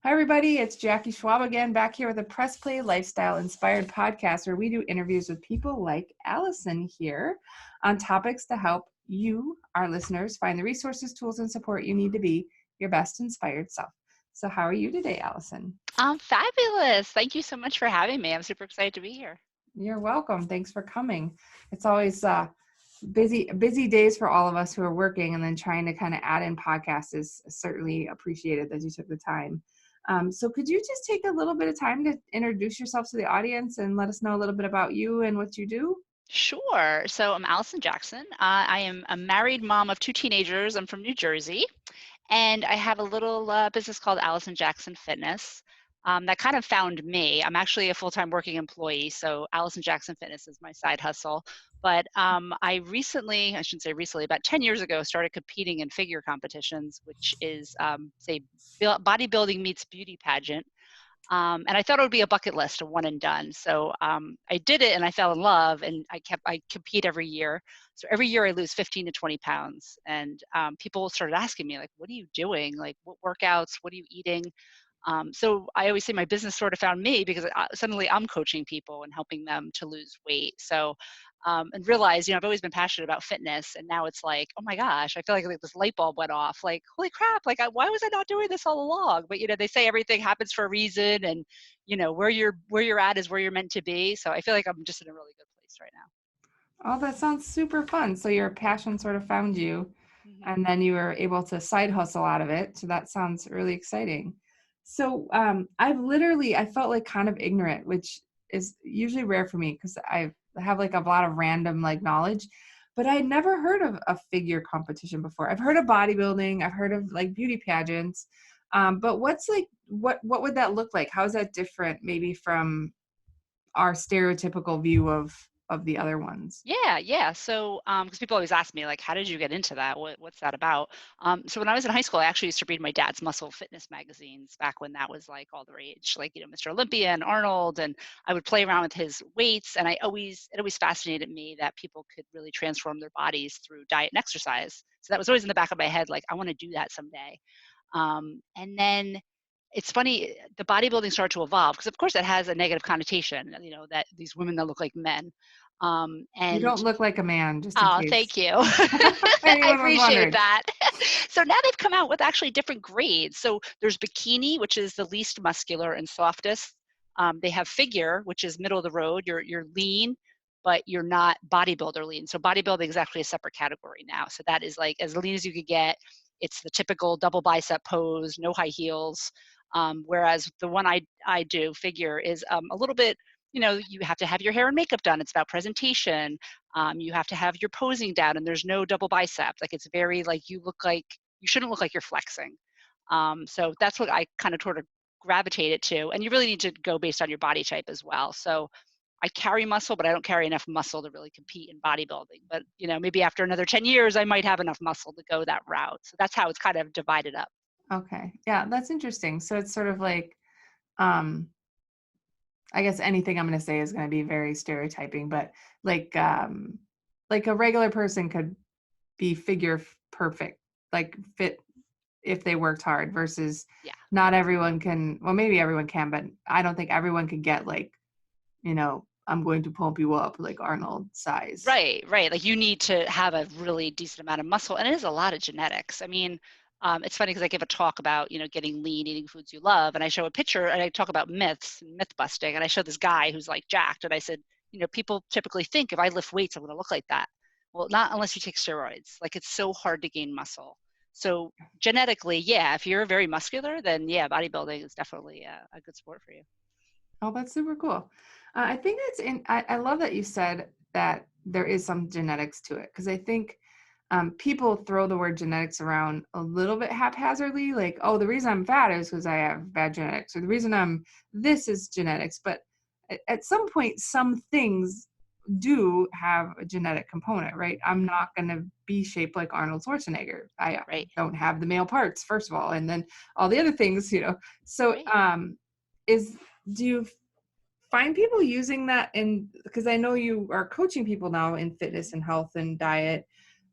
Hi, everybody. It's Jackie Schwab again, back here with a Press Play Lifestyle Inspired podcast where we do interviews with people like Allison here on topics to help you, our listeners, find the resources, tools, and support you need to be your best inspired self. So, how are you today, Allison? I'm fabulous. Thank you so much for having me. I'm super excited to be here. You're welcome. Thanks for coming. It's always busy days for all of us who are working, and then trying to kind of add in podcasts is certainly appreciated that you took the time. So could you just take a little bit of time to introduce yourself to the audience and let us know a little bit about you and what you do? Sure. So I'm Allison Jackson. I am a married mom of two teenagers. I'm from New Jersey, and I have a little business called Allison Jackson Fitness. That kind of found me. I'm actually a full-time working employee, so Allison Jackson Fitness is my side hustle. But I recently, I shouldn't say recently, about 10 years ago, started competing in figure competitions, which is, say, bodybuilding meets beauty pageant. And I thought it would be a bucket list, a one and done. So I did it and I fell in love, and I compete every year. So every year I lose 15 to 20 pounds. And people started asking me, like, what are you doing? Like, what workouts? What are you eating? So I always say my business sort of found me because suddenly I'm coaching people and helping them to lose weight. So, and realize, I've always been passionate about fitness, and now it's like, oh my gosh, I feel like this light bulb went off. Like, holy crap! Like, why was I not doing this all along? But they say everything happens for a reason, and where you're at is where you're meant to be. So I feel like I'm just in a really good place right now. Oh, that sounds super fun. So your passion sort of found you, Mhm. and then you were able to side hustle out of it. So that sounds really exciting. So I felt like kind of ignorant, which is usually rare for me because I have like a lot of random like knowledge, but I had never heard of a figure competition before. I've heard of bodybuilding, I've heard of like beauty pageants, but what would that look like? How is that different maybe from our stereotypical view of the other ones? Yeah, yeah. So, because people always ask me, like, how did you get into that? What's that about? So when I was in high school, I actually used to read my dad's muscle fitness magazines back when that was like all the rage, like, Mr. Olympia and Arnold, and I would play around with his weights, and it always fascinated me that people could really transform their bodies through diet and exercise. So that was always in the back of my head, like, I want to do that someday. And then it's funny, the bodybuilding started to evolve because, of course, it has a negative connotation, that these women that look like men. You And don't look like a man, just in oh, case thank you. I anyone was appreciate wondering. that. So now they've come out with actually different grades. So there's bikini, which is the least muscular and softest. They have figure, which is middle of the road. You're lean, but you're not bodybuilder lean. So bodybuilding is actually a separate category now. So that is like as lean as you could get. It's the typical double bicep pose, no high heels. Whereas the one I do, figure, is a little bit, you have to have your hair and makeup done. It's about presentation. You have to have your posing down, and there's no double bicep. Like, it's very like you shouldn't look like you're flexing. So that's what I kind of sort of gravitated to. And you really need to go based on your body type as well. So I carry muscle, but I don't carry enough muscle to really compete in bodybuilding. But maybe after another 10 years, I might have enough muscle to go that route. So that's how it's kind of divided up. Okay. Yeah, that's interesting. So it's sort of like, um, I guess anything I'm going to say is going to be very stereotyping, but like, like a regular person could be perfect, like fit if they worked hard versus Yeah. not everyone can, well, maybe everyone can, but I don't think everyone could get like, I'm going to pump you up like Arnold size. Right, right. Like, you need to have a really decent amount of muscle, and it is a lot of genetics. I mean, it's funny because I give a talk about, getting lean, eating foods you love, and I show a picture and I talk about myths, myth busting, and I show this guy who's like jacked, and I said, people typically think if I lift weights, I'm going to look like that. Well, not unless you take steroids. Like, it's so hard to gain muscle. So genetically, yeah, if you're very muscular, then yeah, bodybuilding is definitely a good sport for you. Oh, that's super cool. I think I love that you said that there is some genetics to it because I think people throw the word genetics around a little bit haphazardly, like, oh, the reason I'm fat is because I have bad genetics, or the reason I'm this is genetics. But at some point, some things do have a genetic component, right? I'm Hmm. not going to be shaped like Arnold Schwarzenegger. I Right, don't have the male parts, first of all, and then all the other things. So, right. is do you find people using that in, because I know you are coaching people now in fitness and health and diet.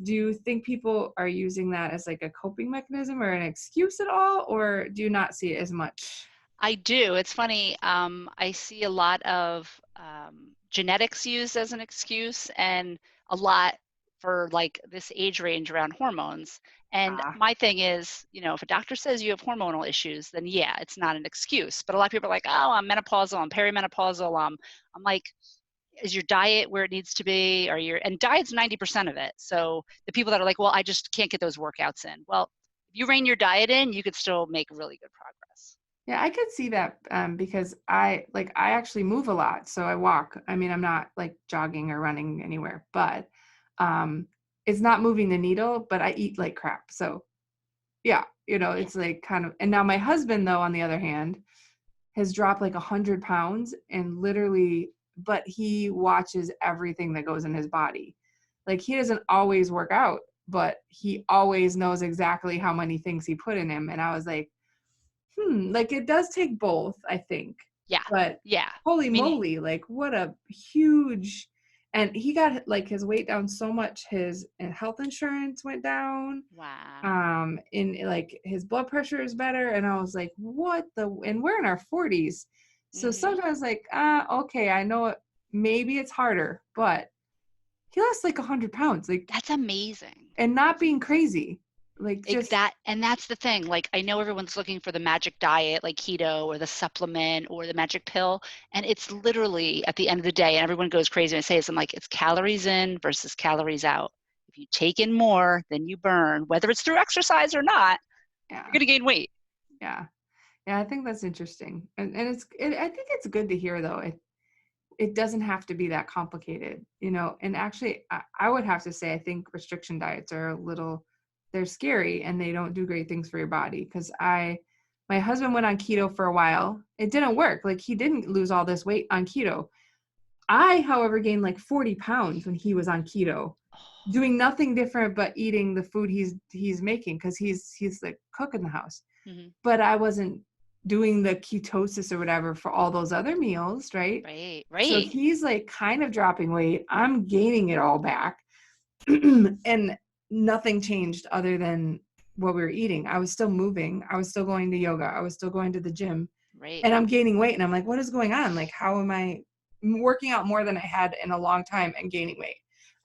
Do you think people are using that as like a coping mechanism or an excuse at all, or do you not see it as much? I do. It's funny. I see a lot of genetics used as an excuse, and a lot for like this age range around hormones. And Ah, my thing is, if a doctor says you have hormonal issues, then yeah, it's not an excuse. But a lot of people are like, "Oh, I'm menopausal. I'm perimenopausal." I'm like, is your diet where it needs to be? And diet's 90% of it. So the people that are like, "Well, I just can't get those workouts in." Well, if you rein your diet in, you could still make really good progress. yeah, I could see that because I actually move a lot, so I walk. I mean, I'm not like jogging or running anywhere, but um, it's not moving the needle. But I eat like crap, so yeah, Yeah. it's like kind of. And now my husband, though, on the other hand, has dropped like 100 pounds and literally, but he watches everything that goes in his body. Like he doesn't always work out, but he always knows exactly how many things he put in him. And I was like, like it does take both, I think. Yeah. But Yeah. holy I mean, moly, like what a huge, and he got like his weight down so much, his health insurance went down, wow. in like his blood pressure is better, and I was like, what the, and we're in our 40s, so Mhm. sometimes like, okay, I know it, maybe it's harder, but he lost like 100 pounds, like, That's amazing. and not That's being crazy, like just, and that's the thing. Like I know everyone's looking for the magic diet like keto or the supplement or the magic pill, and it's literally at the end of the day and everyone goes crazy and says I'm like it's calories in versus calories out. If you take in more than you burn, whether it's through exercise or not, you're yeah, going to gain weight. yeah, yeah, I think that's interesting, and I think it's good to hear though, it doesn't have to be that complicated, and actually I would have to say I think restriction diets are a little, they're scary and they don't do great things for your body, because my husband went on keto for a while, it didn't work, like he didn't lose all this weight on keto. I, however, gained like 40 pounds when he was on keto, Oh. doing nothing different but eating the food he's making, because he's the cook in the house, Mhm. but I wasn't doing the ketosis or whatever for all those other meals, right? Right, So right. he's like kind of dropping weight. I'm gaining it all back. And nothing changed other than what we were eating. I was still moving. I was still going to yoga. I was still going to the gym. Right. And I'm gaining weight. And I'm like, what is going on? Like, how am I working out more than I had in a long time and gaining weight?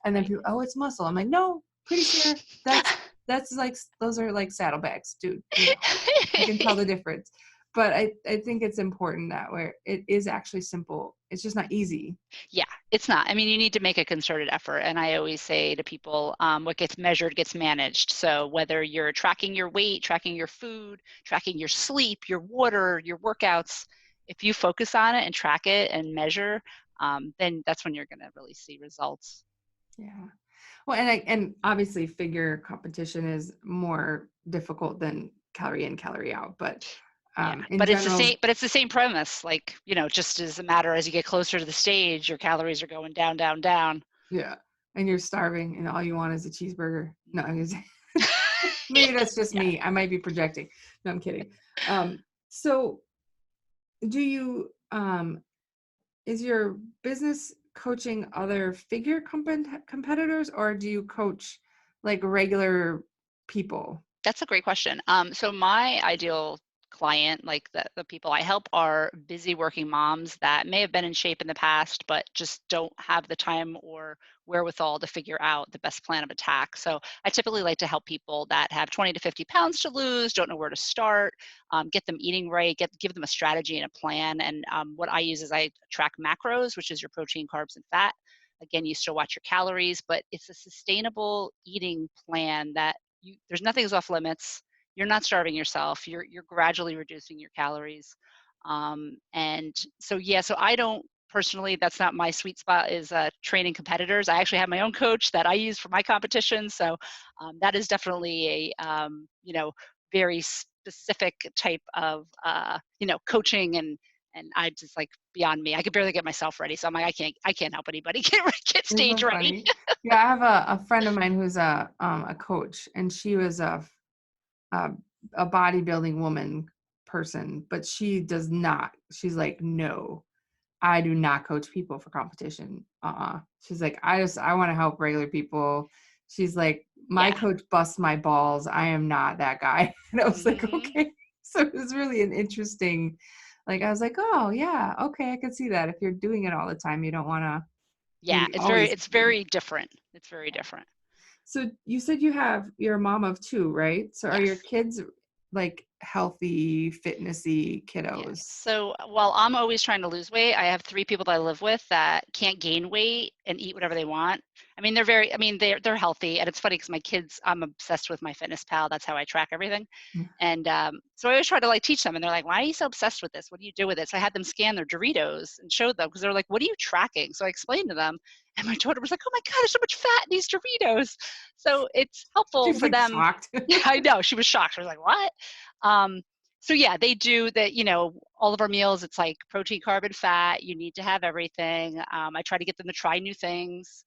And then Right. people, oh, it's muscle. I'm like, no, pretty sure that's like, those are like saddlebags, dude. I can tell the difference. But I think it's important that where it is actually simple. It's just not easy. Yeah, it's not. I mean, you need to make a concerted effort. And I always say to people, what gets measured gets managed. So whether you're tracking your weight, tracking your food, tracking your sleep, your water, your workouts, if you focus on it and track it and measure, then that's when you're going to really see results. Yeah. Well, and obviously figure competition is more difficult than calorie in, calorie out. But Yeah, in but it's the general, same. But it's the same premise. Like just as a matter as you get closer to the stage, your calories are going down, down, down. yeah. And you're starving and all you want is a cheeseburger. No, Mhm. maybe that's just Yeah. me. I might be projecting. No, I'm kidding. So do you is your business coaching other figure competitors, or do you coach like regular people? That's a great question. So my ideal client, like the people I help, are busy working moms that may have been in shape in the past, but just don't have the time or wherewithal to figure out the best plan of attack. So I typically like to help people that have 20 to 50 pounds to lose, don't know where to start, get them eating right, give them a strategy and a plan. And what I use is I track macros, which is your protein, carbs, and fat. Again, you still watch your calories, but it's a sustainable eating plan that there's nothing's off limits. You're not starving yourself. You're gradually reducing your calories. And so yeah, so I don't personally, that's not my sweet spot is training competitors. I actually have my own coach that I use for my competitions. So that is definitely a very specific type of coaching and I just like beyond me. I could barely get myself ready. So I'm like, I can't help anybody get Isn't stage that ready. funny? Yeah, I have a friend of mine who's a coach, and she was a a bodybuilding woman person, but she does not. She's like, no, I do not coach people for competition. She's like, I want to help regular people. she's like, my Yeah. coach busts my balls. I am not that guy. And I was like, Hmm. okay. So it was really an interesting, like, I was like, oh yeah, okay, I can see that. If you're doing it all the time, you don't want to Yeah, maybe always it's be. very different. It's very different. So you said you're a mom of two, right? So are your Yes. kids like healthy, fitnessy Yeah. kiddos? So while I'm always trying to lose weight, I have three people that I live with that can't gain weight and eat whatever they want. I mean, they're healthy, and it's funny because my kids, I'm obsessed with my Fitness Pal. That's how I track everything. And so I always try to like teach them, and they're like, "Why are you so obsessed with this? What do you do with it?" So I had them scan their Doritos and showed them because they're like, "What are you tracking?" So I explained to them, and my daughter was like, "Oh my God, there's so much fat in these Doritos." So it's She helpful was for like them. shocked. Yeah, I know. She was shocked. She was like, "What?" Um, so yeah, they do that. All of our meals, it's like protein, carb, and fat. You need to have everything. I try to get them to try new things.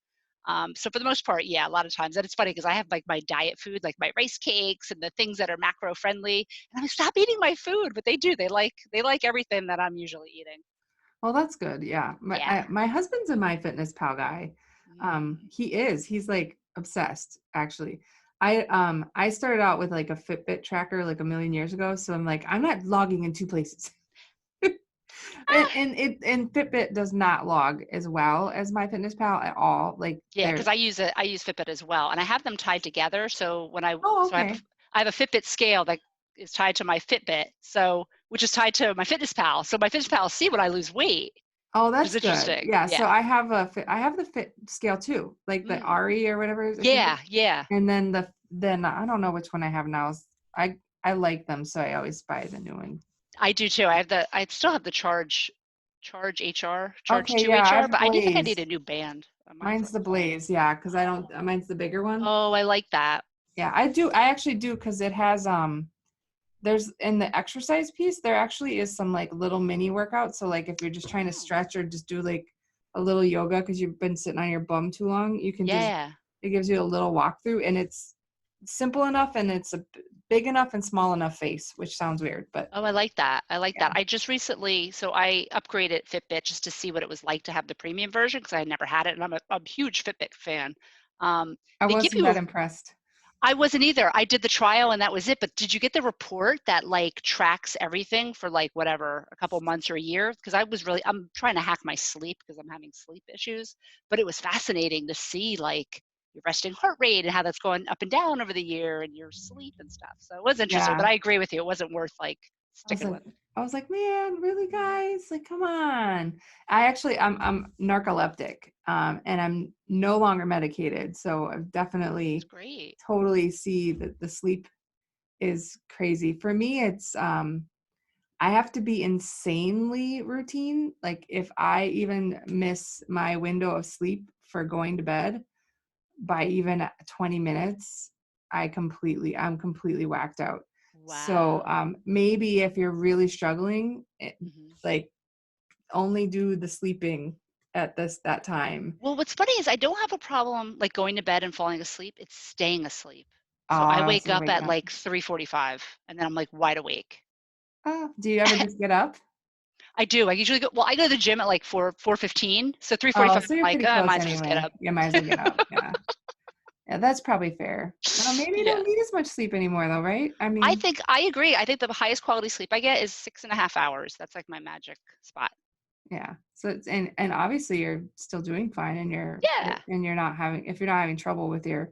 So for the most part, yeah, a lot of times, and it's funny because I have like my diet food, like my rice cakes and the things that are macro friendly, and I'm like, stop eating my food, but they do. They like everything that I'm usually eating. Well, that's good. Yeah. Yeah. My husband's a my fitness pal guy. Mm. He's like obsessed actually. I started out with like a Fitbit tracker like a million years ago. So I'm like, I'm not logging in two places. Ah, And Fitbit does not log as well as my fitness pal at all. Like yeah, they're because I use Fitbit as well, and I have them tied together. So oh, so okay. I have a Fitbit scale that is tied to my Fitbit, so which is tied to my Fitness Pal. So my Fitness Pal see when I lose weight, Oh, which is that's good. interesting. Yeah. So Yeah. I have the fit scale too, like the Mm. Ari or whatever I think. Yeah, yeah. And then I don't know which one I have now. I like them, so I always buy the new one. I do too. I still have the Charge HR, Charge Okay, 2 yeah, I HR, have the but I do think I need Blaze. a new band. Mine's Mine's like the falling. Blaze, yeah, because I don't. Oh. Mine's the bigger one. Oh, I like that. Yeah, I do. I actually do because it has there's in the exercise piece there actually is some like little mini workouts. So like if you're just trying to Oh. stretch or just do like a little yoga because you've been sitting on your bum too long, you can just Yeah. it gives you a little walkthrough and it's simple enough and it's a big enough and small enough face, which sounds weird, but Oh, I like that. I like yeah. that. I just recently, so I upgraded Fitbit just to see what it was like to have the premium version because I had never had it, and I'm a huge Fitbit fan. Um, I they give wasn't you that a impressed. I wasn't either. I did the trial and that was it. But did you get the report that like tracks everything for like whatever, a couple months or a year? Because I'm trying to hack my sleep because I'm having sleep issues. But it was fascinating to see like your resting heart rate and how that's going up and down over the year and your sleep and stuff. So it was interesting, but Yeah. I agree with you. It wasn't worth like I was sticking like, with. man, really, guys? Like, come on. I'm narcoleptic, and I'm no longer medicated. So I've That's definitely great. totally see that the sleep is crazy. For me, it's I have to be insanely routine. Like if I even miss my window of sleep for going to bed by even 20 minutes, I'm completely whacked out. So Wow. maybe if you're really struggling, Hmm. like only do the sleeping at that time. Well, what's funny is I don't have a problem like going to bed and falling asleep. It's staying asleep. So I Oh, wake so you're up waking at up. like 3:45 and then I'm like wide awake. Oh, do you ever just get up? I do. I usually I go to the gym at like 4:15. So Oh, 3:45 so I'm you're like, pretty I close might as well just get anyway. up. You might as well get up. Yeah. Yeah, that's probably fair. Maybe you Yeah. don't need as much sleep anymore though, right? I I mean, think I agree. I think the highest quality sleep I get is 6.5 hours. That's like my magic spot. yeah. So it's and obviously you're still doing fine and Yeah. you're not having if you're not having trouble with your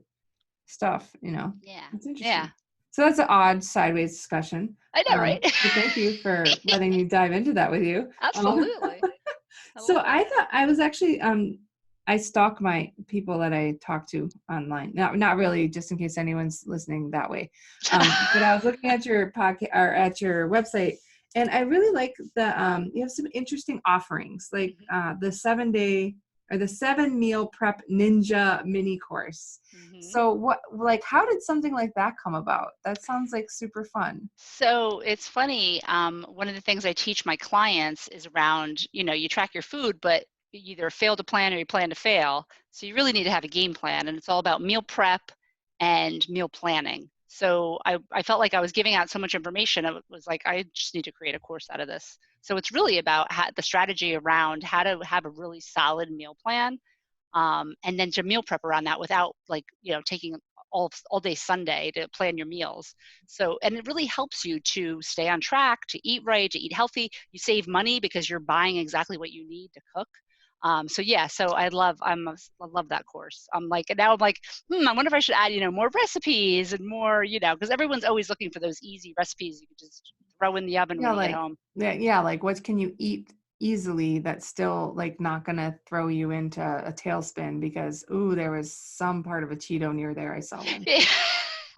stuff, Yeah. It's interesting. Yeah. So that's an odd sideways discussion. I know, right? So thank you for letting me dive into that with you. Absolutely. I So love it. I thought I was actually I stalk my people that I talk to online. Not really, just in case anyone's listening that way. But I was looking at your podcast or at your website, and I really like you have some interesting offerings, like Mhm. the 7-day or the 7-meal prep ninja mini course. Mhm. So how did something like that come about? That sounds like super fun. So it's funny. One of the things I teach my clients is around, you track your food, but you either fail to plan or you plan to fail. So you really need to have a game plan, and it's all about meal prep and meal planning. So I felt like I was giving out so much information. It was like, I just need to create a course out of this. So it's really about the strategy around how to have a really solid meal plan. and then to meal prep around that without like, taking all day Sunday to plan your meals. So, and it really helps you to stay on track, to eat right, to eat healthy. You save money because you're buying exactly what you need to cook. So yeah, so I love that course. Now I'm like, I wonder if I should add, more recipes and more, because everyone's always looking for those easy recipes you can just throw in the oven Yeah, when you get like home. yeah, like what can you eat easily that's still like not gonna throw you into a tailspin because ooh, there was some part of a Cheeto near there. I saw one. I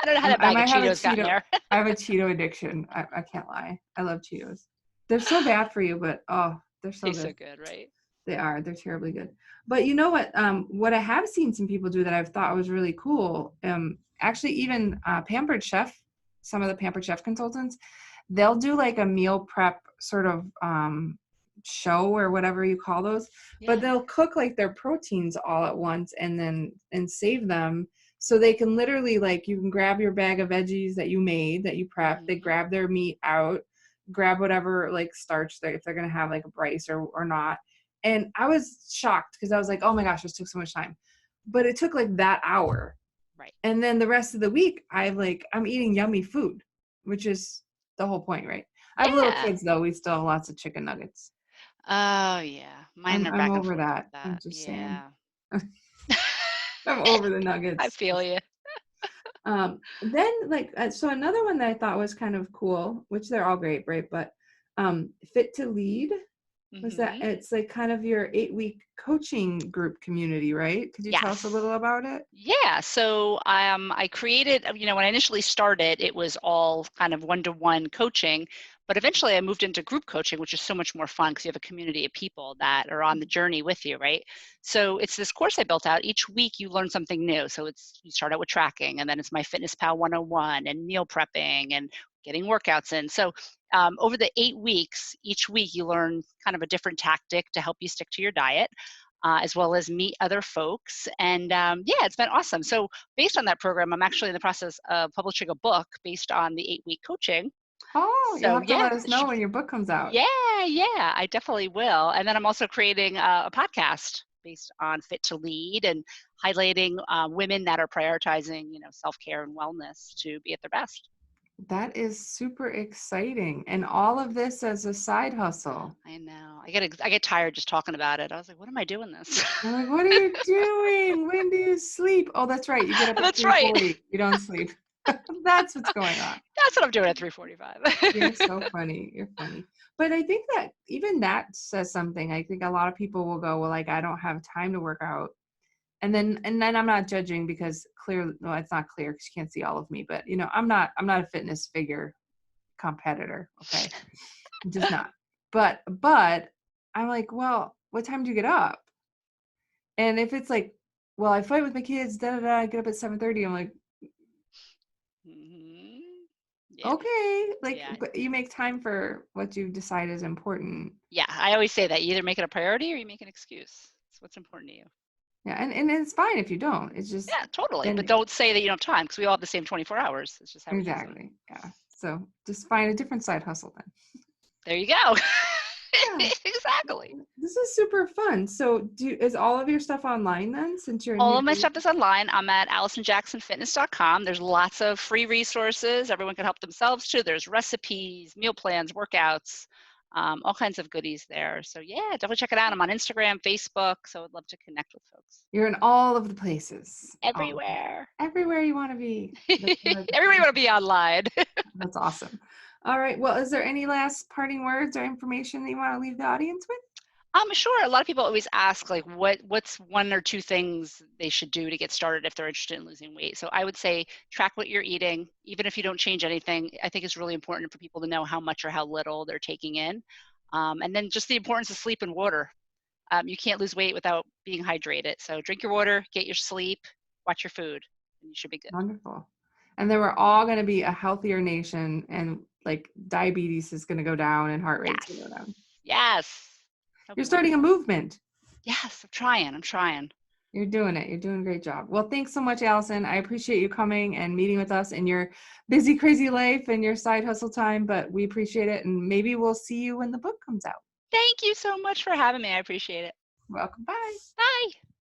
don't know how that I bag of might have a Cheetos got in Cheeto. there. I have a Cheeto addiction. I can't lie. I love Cheetos. They're so bad for you, but oh, they're so Tastes good. so good, right? They are. They're terribly good. But you know what? What I have seen some people do that I've thought was really cool. Actually, even Pampered Chef, some of the Pampered Chef consultants, they'll do like a meal prep sort of show or whatever you call those. But Yeah. they'll cook like their proteins all at once and save them so they can literally like you can grab your bag of veggies that you made that you prepped. They Hmm. grab their meat out, grab whatever like starch if they're gonna have like a rice or not. And I was shocked because I was like, oh my gosh, this took so much time. But it took like that hour. Right. And then the rest of the week, I'm eating yummy food, which is the whole point, right? I have little Yeah. kids though. We still have lots of chicken nuggets. Oh, yeah. Mine are I'm back and over forth with that. I'm that. just saying. Yeah. I'm over the I nuggets. feel you. Then like so another one that I thought was kind of cool, which they're all great, right? But Fit to Lead was that Hmm. it's like kind of your 8-week coaching group community, right? Could you tell us a Yes. little about it? Yeah. So I created, when I initially started, it was all kind of one-to-one coaching, but eventually I moved into group coaching, which is so much more fun because you have a community of people that are on the journey with you, right? So it's this course I built out. Each week you learn something new. So you start out with tracking, and then it's my Fitness Pal 101 and meal prepping and getting workouts in. So over the 8 weeks, each week you learn kind of a different tactic to help you stick to your diet. As well as meet other folks. And yeah, it's been awesome. So, based on that program, I'm actually in the process of publishing a book based on the 8-week coaching. Oh, you'll So, have to yeah, let us know when your book comes out. yeah, I definitely will. And then I'm also creating a podcast based on Fit to Lead and highlighting women that are prioritizing, self care and wellness to be at their best. That is super exciting. And all of this as a side hustle. I know. I get tired just talking about it. I was like, what am I doing this? I'm like, what are you doing? When do you sleep? Oh, that's right. You get up at That's right. 3:40. You don't sleep. That's what's going on. That's what I'm doing at 3:45. You're so funny. You're funny. But I think that even that says something. I think a lot of people will go, well, like, I don't have time to work out. And then I'm not judging because clearly, well, it's not clear because you can't see all of me, but I'm not a fitness figure competitor. Okay. I'm just not. But I'm like, well, what time do you get up? And if it's like, well, I fight with my kids, da da da, I get up at 7:30. I'm like, Mhm. Yeah, okay, like yeah, but you make time for what you decide is important. yeah. I always say that you either make it a priority or you make an excuse. It's what's important to you. Yeah, and it's fine if you don't. It's just Yeah, totally. But then don't say that you don't have time because we all have the same 24 hours. It's just how we use them. exactly. Yeah. So just find a different side hustle then. There you go. Yeah. Exactly. This is super fun. So is all of your stuff online then since you're in All New of my Jersey? stuff is online. I'm at AllisonJacksonFitness.com. There's lots of free resources. Everyone can help themselves too. There's recipes, meal plans, workouts, all kinds of goodies there. So yeah, definitely check it out. I'm on Instagram, Facebook. So I'd love to connect with folks. You're in all of the places. All of them. Everywhere. Everywhere you want to be. Everybody want to be online. That's awesome. All right. Well, is there any last parting words or information that you want to leave the audience with? Sure. A lot of people always ask, like, what's one or two things they should do to get started if they're interested in losing weight. So I would say track what you're eating, even if you don't change anything. I think it's really important for people to know how much or how little they're taking in, and then just the importance of sleep and water. You can't lose weight without being hydrated. So drink your water, get your sleep, watch your food, and you should be good. Wonderful. And then we're all going to be a healthier nation and like diabetes is going to go down and heart rate's going to go Yes. down. Yes. That'll You're be starting a wonderful. movement. Yes, I'm trying. I'm trying. You're doing it. You're doing a great job. Well, thanks so much, Allison. I appreciate you coming and meeting with us in your busy, crazy life and your side hustle time, but we appreciate it. And maybe we'll see you when the book comes out. Thank you so much for having me. I appreciate it. Welcome. Bye. Bye.